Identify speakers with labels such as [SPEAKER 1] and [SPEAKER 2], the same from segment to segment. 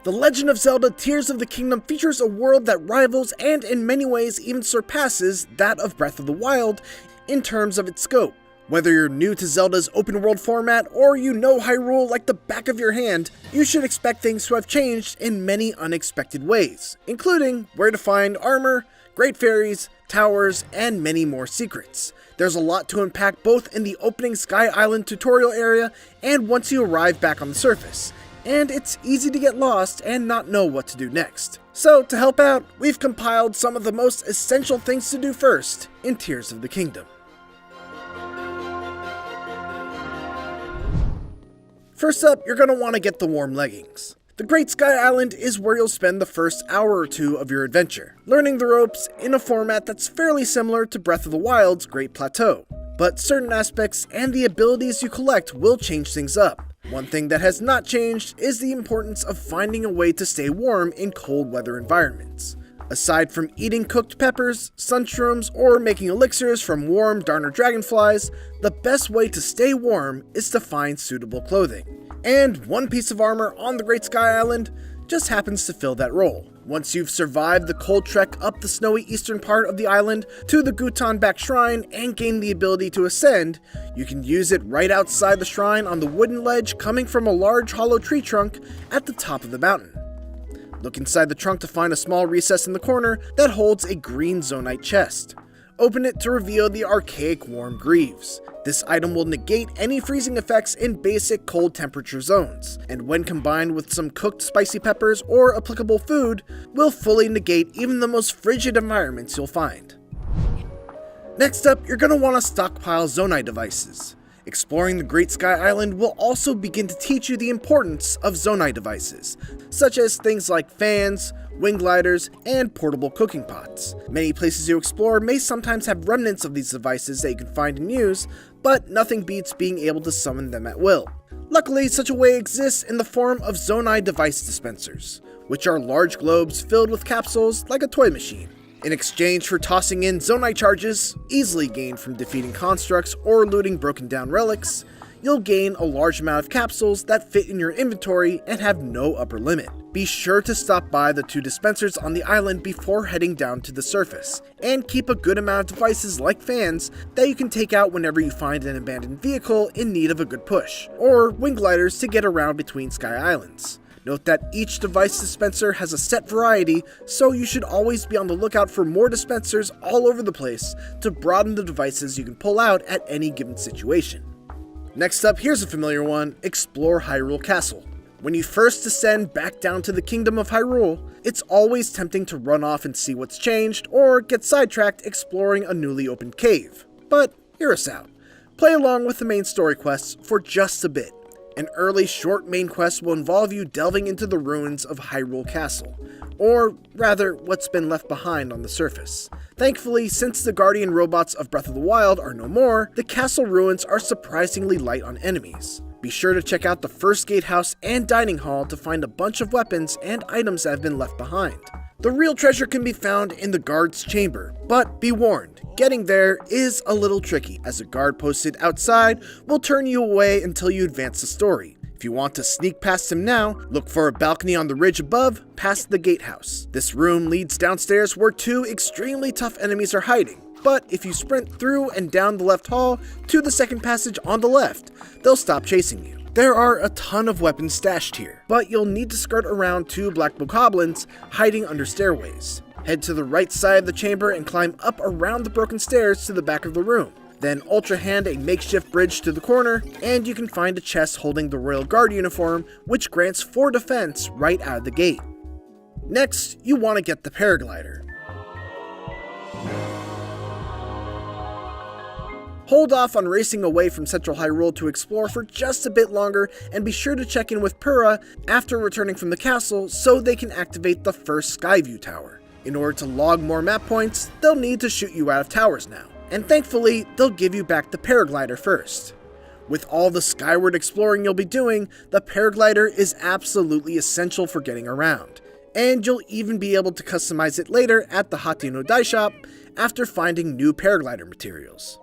[SPEAKER 1] The Legend of Zelda Tears of the Kingdom features a world that rivals and in many ways even surpasses that of Breath of the Wild in terms of its scope. Whether you're new to Zelda's open world format or you know Hyrule like the back of your hand, you should expect things to have changed in many unexpected ways, including where to find armor, great fairies, towers, and many more secrets. There's a lot to unpack both in the opening Sky Island tutorial area and once you arrive back on the surface, and it's easy to get lost and not know what to do next. So to help out, we've compiled some of the most essential things to do first in Tears of the Kingdom. First up, you're going to want to get the warm leggings. The Great Sky Island is where you'll spend the first hour or two of your adventure, learning the ropes in a format that's fairly similar to Breath of the Wild's Great Plateau. But certain aspects and the abilities you collect will change things up. One thing that has not changed is the importance of finding a way to stay warm in cold weather environments. Aside from eating cooked peppers, sunshrooms, or making elixirs from warm Darner dragonflies, the best way to stay warm is to find suitable clothing. And one piece of armor on the Great Sky Island just happens to fill that role. Once you've survived the cold trek up the snowy eastern part of the island to the Gutan Back Shrine and gained the ability to ascend, you can use it right outside the shrine on the wooden ledge coming from a large hollow tree trunk at the top of the mountain. Look inside the trunk to find a small recess in the corner that holds a green Zonite chest. Open it to reveal the archaic warm greaves. This item will negate any freezing effects in basic cold temperature zones, and when combined with some cooked spicy peppers or applicable food, will fully negate even the most frigid environments you'll find. Next up, you're going to want to stockpile Zonite devices. Exploring the Great Sky Island will also begin to teach you the importance of Zonite devices, such as things like fans, wing gliders, and portable cooking pots. Many places you explore may sometimes have remnants of these devices that you can find and use, but nothing beats being able to summon them at will. Luckily, such a way exists in the form of Zonai device dispensers, which are large globes filled with capsules like a toy machine. In exchange for tossing in Zonai charges, easily gained from defeating constructs or looting broken down relics, you'll gain a large amount of capsules that fit in your inventory and have no upper limit. Be sure to stop by the 2 dispensers on the island before heading down to the surface, and keep a good amount of devices like fans that you can take out whenever you find an abandoned vehicle in need of a good push, or wing gliders to get around between Sky Islands. Note that each device dispenser has a set variety, so you should always be on the lookout for more dispensers all over the place to broaden the devices you can pull out at any given situation. Next up, here's a familiar one: explore Hyrule Castle. When you first descend back down to the Kingdom of Hyrule, it's always tempting to run off and see what's changed, or get sidetracked exploring a newly opened cave. But hear us out. Play along with the main story quests for just a bit. An early short main quest will involve you delving into the ruins of Hyrule Castle, or rather, what's been left behind on the surface. Thankfully, since the Guardian robots of Breath of the Wild are no more, the castle ruins are surprisingly light on enemies. Be sure to check out the first gatehouse and dining hall to find a bunch of weapons and items that have been left behind. The real treasure can be found in the guard's chamber, but be warned, getting there is a little tricky, as a guard posted outside will turn you away until you advance the story. If you want to sneak past him now, look for a balcony on the ridge above, past the gatehouse. This room leads downstairs where 2 extremely tough enemies are hiding, but if you sprint through and down the left hall to the second passage on the left, they'll stop chasing you. There are a ton of weapons stashed here, but you'll need to skirt around 2 black bokoblins hiding under stairways. Head to the right side of the chamber and climb up around the broken stairs to the back of the room. Then Ultra Hand a makeshift bridge to the corner, and you can find a chest holding the Royal Guard uniform, which grants 4 defense right out of the gate. Next, you want to get the paraglider. Hold off on racing away from Central Hyrule to explore for just a bit longer, and be sure to check in with Purah after returning from the castle so they can activate the first Skyview Tower. In order to log more map points, they'll need to shoot you out of towers now, and thankfully, they'll give you back the paraglider first. With all the skyward exploring you'll be doing, the paraglider is absolutely essential for getting around, and you'll even be able to customize it later at the Hateno Dye Shop after finding new paraglider materials.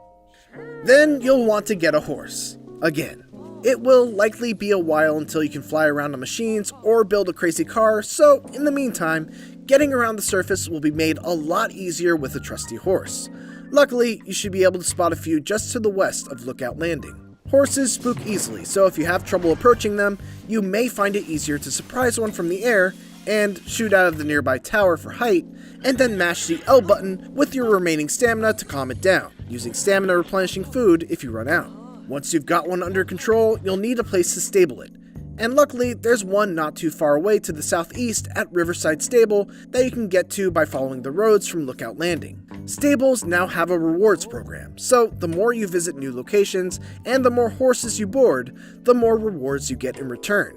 [SPEAKER 1] Then you'll want to get a horse. Again. It will likely be a while until you can fly around on machines or build a crazy car, so in the meantime, getting around the surface will be made a lot easier with a trusty horse. Luckily, you should be able to spot a few just to the west of Lookout Landing. Horses spook easily, so if you have trouble approaching them, you may find it easier to surprise one from the air and shoot out of the nearby tower for height, and then mash the L button with your remaining stamina to calm it down, using stamina replenishing food if you run out. Once you've got one under control, you'll need a place to stable it. And luckily, there's one not too far away to the southeast at Riverside Stable that you can get to by following the roads from Lookout Landing. Stables now have a rewards program, so the more you visit new locations and the more horses you board, the more rewards you get in return.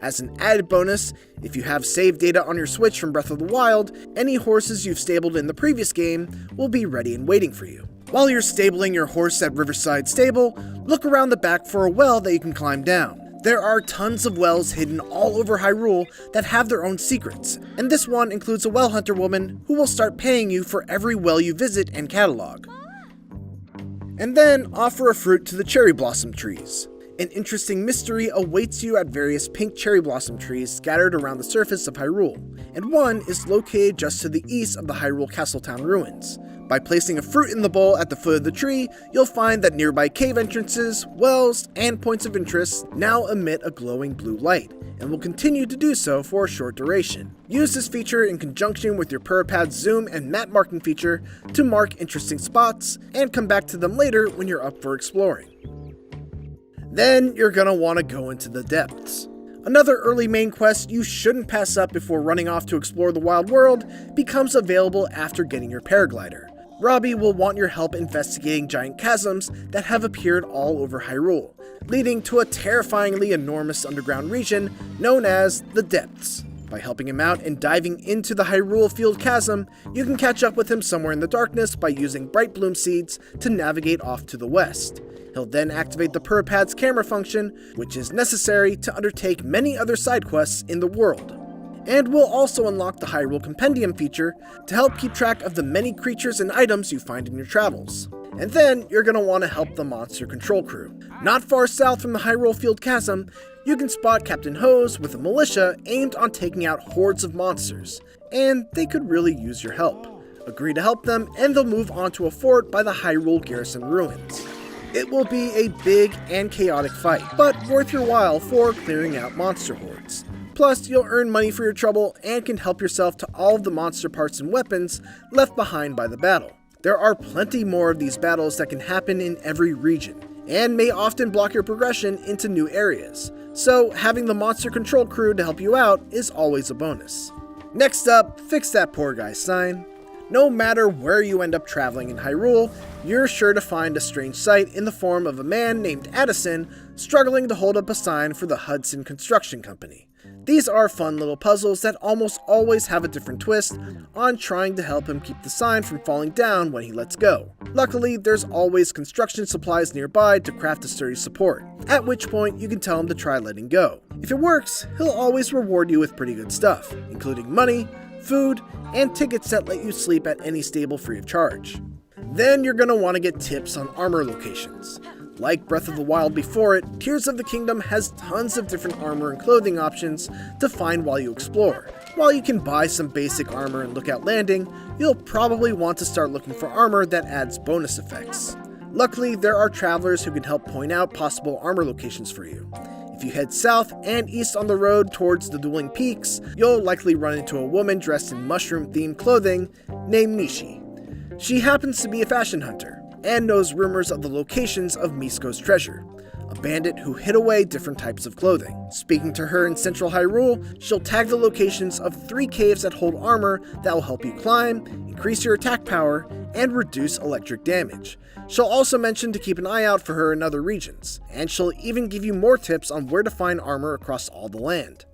[SPEAKER 1] As an added bonus, if you have save data on your Switch from Breath of the Wild, any horses you've stabled in the previous game will be ready and waiting for you. While you're stabling your horse at Riverside Stable, look around the back for a well that you can climb down. There are tons of wells hidden all over Hyrule that have their own secrets, and this one includes a well hunter woman who will start paying you for every well you visit and catalog. And then offer a fruit to the cherry blossom trees. An interesting mystery awaits you at various pink cherry blossom trees scattered around the surface of Hyrule, and one is located just to the east of the Hyrule Castletown ruins. By placing a fruit in the bowl at the foot of the tree, you'll find that nearby cave entrances, wells, and points of interest now emit a glowing blue light, and will continue to do so for a short duration. Use this feature in conjunction with your Purrpad's zoom and map marking feature to mark interesting spots, and come back to them later when you're up for exploring. Then you're gonna want to go into the depths. Another early main quest you shouldn't pass up before running off to explore the wild world becomes available after getting your paraglider. Robbie will want your help investigating giant chasms that have appeared all over Hyrule, leading to a terrifyingly enormous underground region known as the Depths. By helping him out and diving into the Hyrule Field Chasm, you can catch up with him somewhere in the darkness by using Bright Bloom Seeds to navigate off to the west. He'll then activate the Purrpad's camera function, which is necessary to undertake many other side quests in the world. And we'll also unlock the Hyrule Compendium feature to help keep track of the many creatures and items you find in your travels. And then you're going to want to help the Monster Control Crew. Not far south from the Hyrule Field Chasm, you can spot Captain Hose with a militia aimed on taking out hordes of monsters, and they could really use your help. Agree to help them, and they'll move on to a fort by the Hyrule Garrison ruins. It will be a big and chaotic fight, but worth your while for clearing out monster hordes. Plus, you'll earn money for your trouble and can help yourself to all of the monster parts and weapons left behind by the battle. There are plenty more of these battles that can happen in every region, and may often block your progression into new areas, so having the Monster Control Crew to help you out is always a bonus. Next up, fix that poor guy's sign. No matter where you end up traveling in Hyrule, you're sure to find a strange sight in the form of a man named Addison struggling to hold up a sign for the Hudson Construction Company. These are fun little puzzles that almost always have a different twist on trying to help him keep the sign from falling down when he lets go. Luckily, there's always construction supplies nearby to craft a sturdy support, at which point you can tell him to try letting go. If it works, he'll always reward you with pretty good stuff, including money, food, and tickets that let you sleep at any stable free of charge. Then you're going to want to get tips on armor locations. Like Breath of the Wild before it, Tears of the Kingdom has tons of different armor and clothing options to find while you explore. While you can buy some basic armor in Lookout Landing, you'll probably want to start looking for armor that adds bonus effects. Luckily, there are travelers who can help point out possible armor locations for you. If you head south and east on the road towards the Dueling Peaks, you'll likely run into a woman dressed in mushroom-themed clothing named Mishi. She happens to be a fashion hunter, and knows rumors of the locations of Misko's treasure, a bandit who hid away different types of clothing. Speaking to her in central Hyrule, she'll tag the locations of 3 caves that hold armor that will help you climb, increase your attack power, and reduce electric damage. She'll also mention to keep an eye out for her in other regions, and she'll even give you more tips on where to find armor across all the land.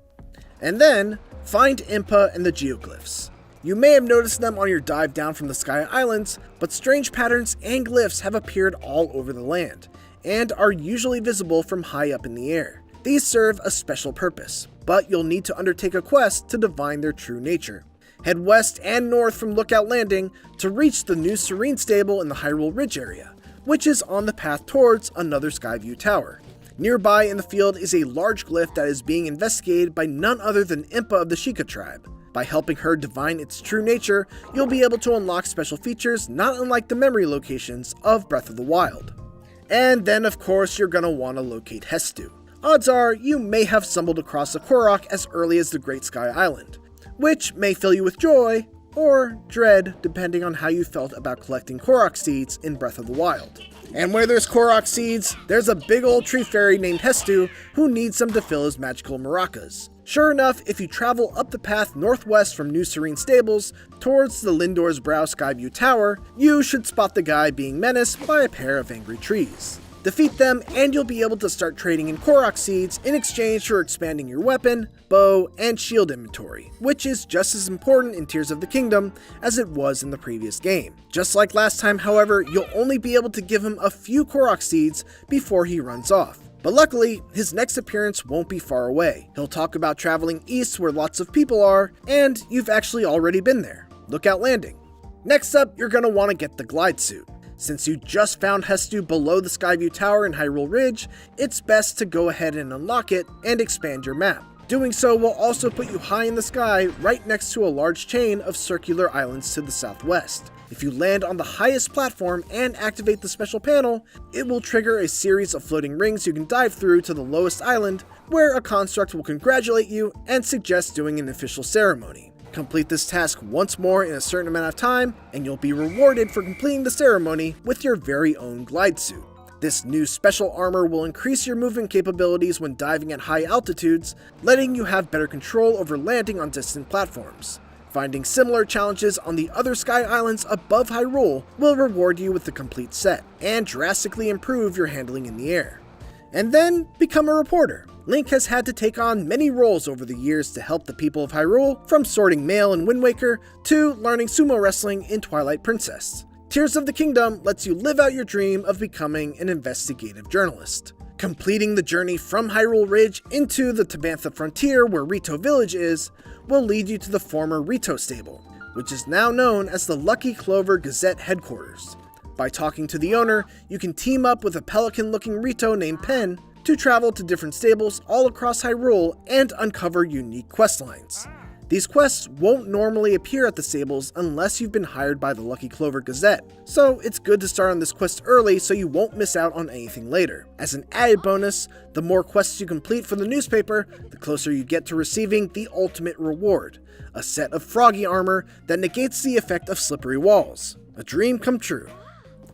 [SPEAKER 1] And then, find Impa and the Geoglyphs. You may have noticed them on your dive down from the Sky Islands, but strange patterns and glyphs have appeared all over the land, and are usually visible from high up in the air. These serve a special purpose, but you'll need to undertake a quest to divine their true nature. Head west and north from Lookout Landing to reach the new Serene Stable in the Hyrule Ridge area, which is on the path towards another Skyview Tower. Nearby in the field is a large glyph that is being investigated by none other than Impa of the Sheikah tribe. By helping her divine its true nature, you'll be able to unlock special features not unlike the memory locations of Breath of the Wild. And then of course you're gonna want to locate Hestu. Odds are you may have stumbled across a Korok as early as the Great Sky Island, which may fill you with joy or dread depending on how you felt about collecting Korok seeds in Breath of the Wild. And where there's Korok seeds, there's a big old tree fairy named Hestu who needs some to fill his magical maracas. Sure enough, if you travel up the path northwest from New Serene Stables towards the Lindor's Brow Skyview Tower, you should spot the guy being menaced by a pair of angry trees. Defeat them and you'll be able to start trading in Korok seeds in exchange for expanding your weapon, bow, and shield inventory, which is just as important in Tears of the Kingdom as it was in the previous game. Just like last time, however, you'll only be able to give him a few Korok seeds before he runs off. But luckily, his next appearance won't be far away. He'll talk about traveling east where lots of people are, and you've actually already been there. Lookout Landing. Next up, you're going to want to get the glide suit. Since you just found Hestu below the Skyview Tower in Hyrule Ridge, it's best to go ahead and unlock it and expand your map. Doing so will also put you high in the sky right next to a large chain of circular islands to the southwest. If you land on the highest platform and activate the special panel, it will trigger a series of floating rings you can dive through to the lowest island, where a construct will congratulate you and suggest doing an official ceremony. Complete this task once more in a certain amount of time, and you'll be rewarded for completing the ceremony with your very own glide suit. This new special armor will increase your movement capabilities when diving at high altitudes, letting you have better control over landing on distant platforms. Finding similar challenges on the other sky islands above Hyrule will reward you with the complete set, and drastically improve your handling in the air. And then, become a reporter. Link has had to take on many roles over the years to help the people of Hyrule, from sorting mail in Wind Waker to learning sumo wrestling in Twilight Princess. Tears of the Kingdom lets you live out your dream of becoming an investigative journalist. Completing the journey from Hyrule Ridge into the Tabantha frontier where Rito Village is will lead you to the former Rito Stable, which is now known as the Lucky Clover Gazette headquarters. By talking to the owner, you can team up with a pelican-looking Rito named Pen to travel to different stables all across Hyrule and uncover unique questlines. These quests won't normally appear at the stables unless you've been hired by the Lucky Clover Gazette, so it's good to start on this quest early so you won't miss out on anything later. As an added bonus, the more quests you complete for the newspaper, the closer you get to receiving the ultimate reward, a set of froggy armor that negates the effect of slippery walls. A dream come true.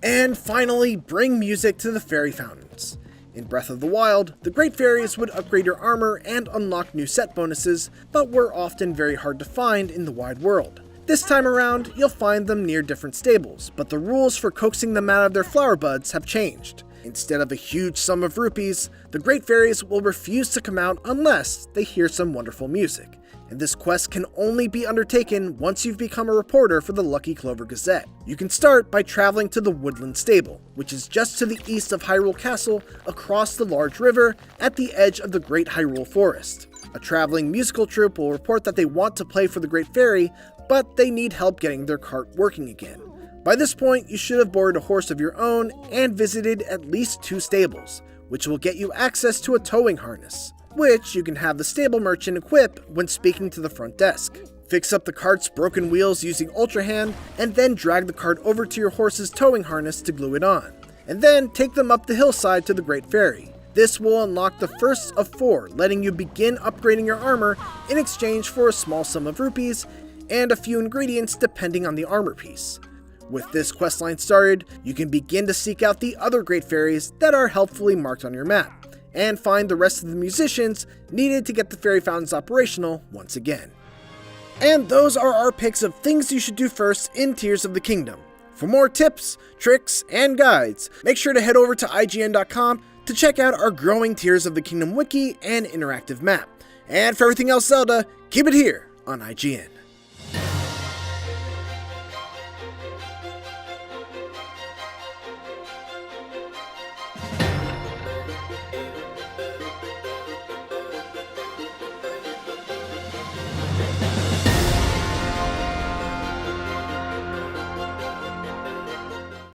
[SPEAKER 1] And finally, bring music to the fairy fountains. In Breath of the Wild, the Great Fairies would upgrade your armor and unlock new set bonuses, but were often very hard to find in the wide world. This time around, you'll find them near different stables, but the rules for coaxing them out of their flower buds have changed. Instead of a huge sum of rupees, the Great Fairies will refuse to come out unless they hear some wonderful music. And this quest can only be undertaken once you've become a reporter for the Lucky Clover Gazette. You can start by traveling to the Woodland Stable, which is just to the east of Hyrule Castle across the large river at the edge of the Great Hyrule Forest. A traveling musical troupe will report that they want to play for the Great Fairy, but they need help getting their cart working again. By this point, you should have borrowed a horse of your own and visited at least 2 stables, which will get you access to a towing harness, which you can have the stable merchant equip when speaking to the front desk. Fix up the cart's broken wheels using Ultra Hand, and then drag the cart over to your horse's towing harness to glue it on. And then take them up the hillside to the Great Fairy. This will unlock the first of 4, letting you begin upgrading your armor in exchange for a small sum of rupees and a few ingredients depending on the armor piece. With this questline started, you can begin to seek out the other Great Fairies that are helpfully marked on your map, and find the rest of the musicians needed to get the fairy fountains operational once again. And those are our picks of things you should do first in Tears of the Kingdom. For more tips, tricks, and guides, make sure to head over to IGN.com to check out our growing Tears of the Kingdom wiki and interactive map. And for everything else Zelda, keep it here on IGN.